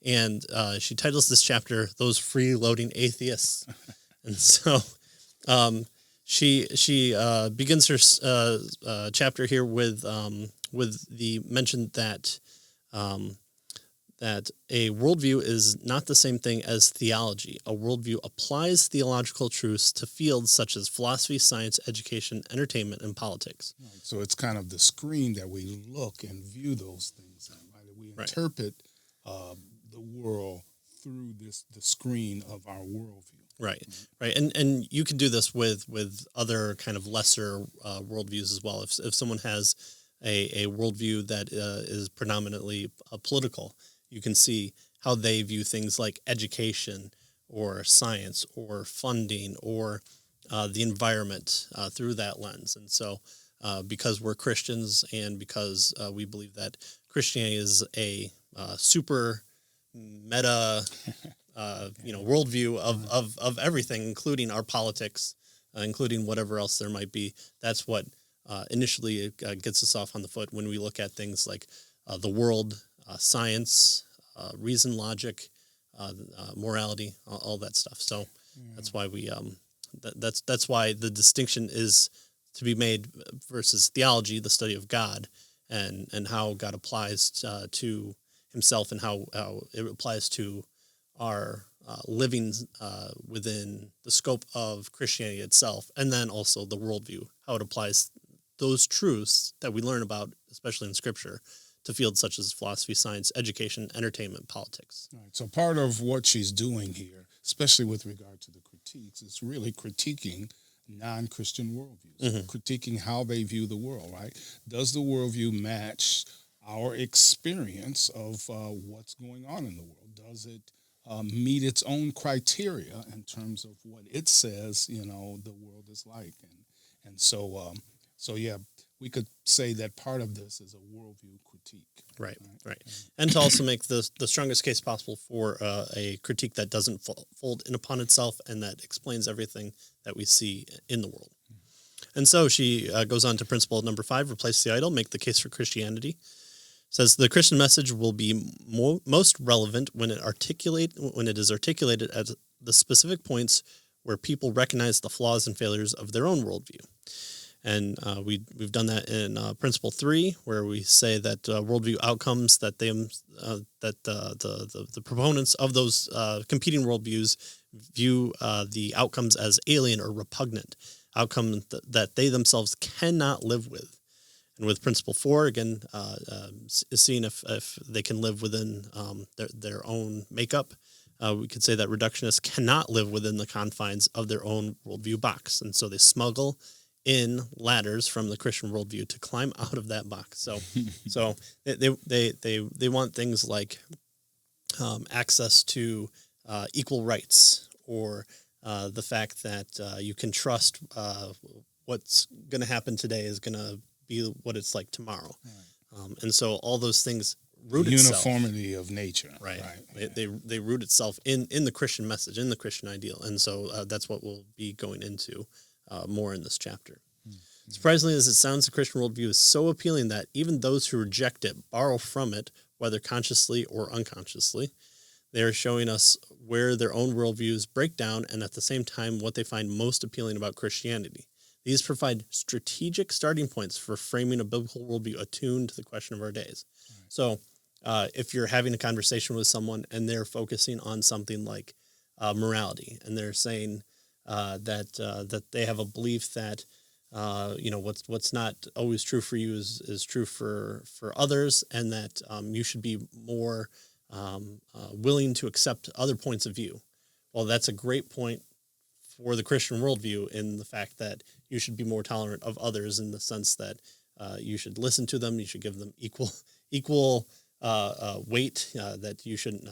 And she titles this chapter "Those Freeloading Atheists," and so she begins her chapter here with the mention that that a worldview is not the same thing as theology. A worldview applies theological truths to fields such as philosophy, science, education, entertainment, and politics. Right. So it's kind of the screen that we look and view those things in, right? We interpret the world through the screen of our worldview. Right, right, and you can do this with other kind of lesser worldviews as well. If someone has a worldview that is predominantly political, you can see how they view things like education or science or funding or the environment through that lens. And so because we're Christians and because we believe that Christianity is a super meta worldview of everything, including our politics, including whatever else there might be, that's what initially gets us off on the foot when we look at things like the world, science, reason, logic, morality, all that stuff. So that's why we that's why the distinction is to be made versus theology, the study of God, and how God applies to himself and how it applies to our living within the scope of Christianity itself, and then also the worldview, how it applies those truths that we learn about, especially in Scripture, to fields such as philosophy, science, education, entertainment, politics. Right. So part of what she's doing here, especially with regard to the critiques, is really critiquing non-Christian worldviews, critiquing how they view the world, right? Does the worldview match our experience of what's going on in the world? Does it meet its own criteria in terms of what it says, the world is like? And so yeah, we could say that part of this is a worldview critique. Right. And to also make the strongest case possible for a critique that doesn't fold in upon itself and that explains everything that we see in the world. And so she goes on to principle number 5, replace the idol, make the case for Christianity. Says the Christian message will be most relevant when it is articulated at the specific points where people recognize the flaws and failures of their own worldview. And we've done that in Principle 3, where we say that worldview outcomes that the proponents of those competing worldviews view the outcomes as alien or repugnant, outcomes that they themselves cannot live with. And with Principle 4, again, seeing if they can live within their own makeup, we could say that reductionists cannot live within the confines of their own worldview box, and so they smuggle in ladders from the Christian worldview to climb out of that box. So they want things like access to equal rights, or the fact that you can trust what's going to happen today is going to be what it's like tomorrow. Right. And so all those things root itself. Uniformity of nature. Right. They root itself in the Christian message, in the Christian ideal. And so that's what we'll be going into more in this chapter. Mm-hmm. Surprisingly as it sounds, the Christian worldview is so appealing that even those who reject it borrow from it, whether consciously or unconsciously. They are showing us where their own worldviews break down and at the same time what they find most appealing about Christianity. These provide strategic starting points for framing a biblical worldview attuned to the question of our days. Right. So if you're having a conversation with someone and they're focusing on something like morality, and they're saying that they have a belief that what's not always true for you is true for others, and that you should be more willing to accept other points of view. Well, that's a great point for the Christian worldview, in the fact that you should be more tolerant of others, in the sense that you should listen to them, you should give them equal weight, that you shouldn't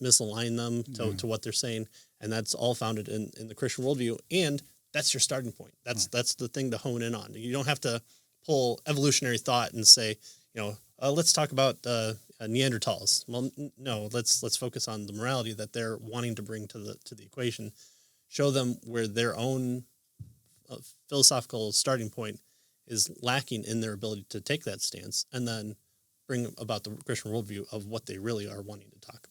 misalign them to what they're saying, and that's all founded in the Christian worldview, and that's your starting point. That's the thing to hone in on. You don't have to pull evolutionary thought and say, let's talk about Neanderthals. Well, no, let's focus on the morality that they're wanting to bring to the equation. Show them where their own philosophical starting point is lacking in their ability to take that stance, and then bring about the Christian worldview of what they really are wanting to talk about.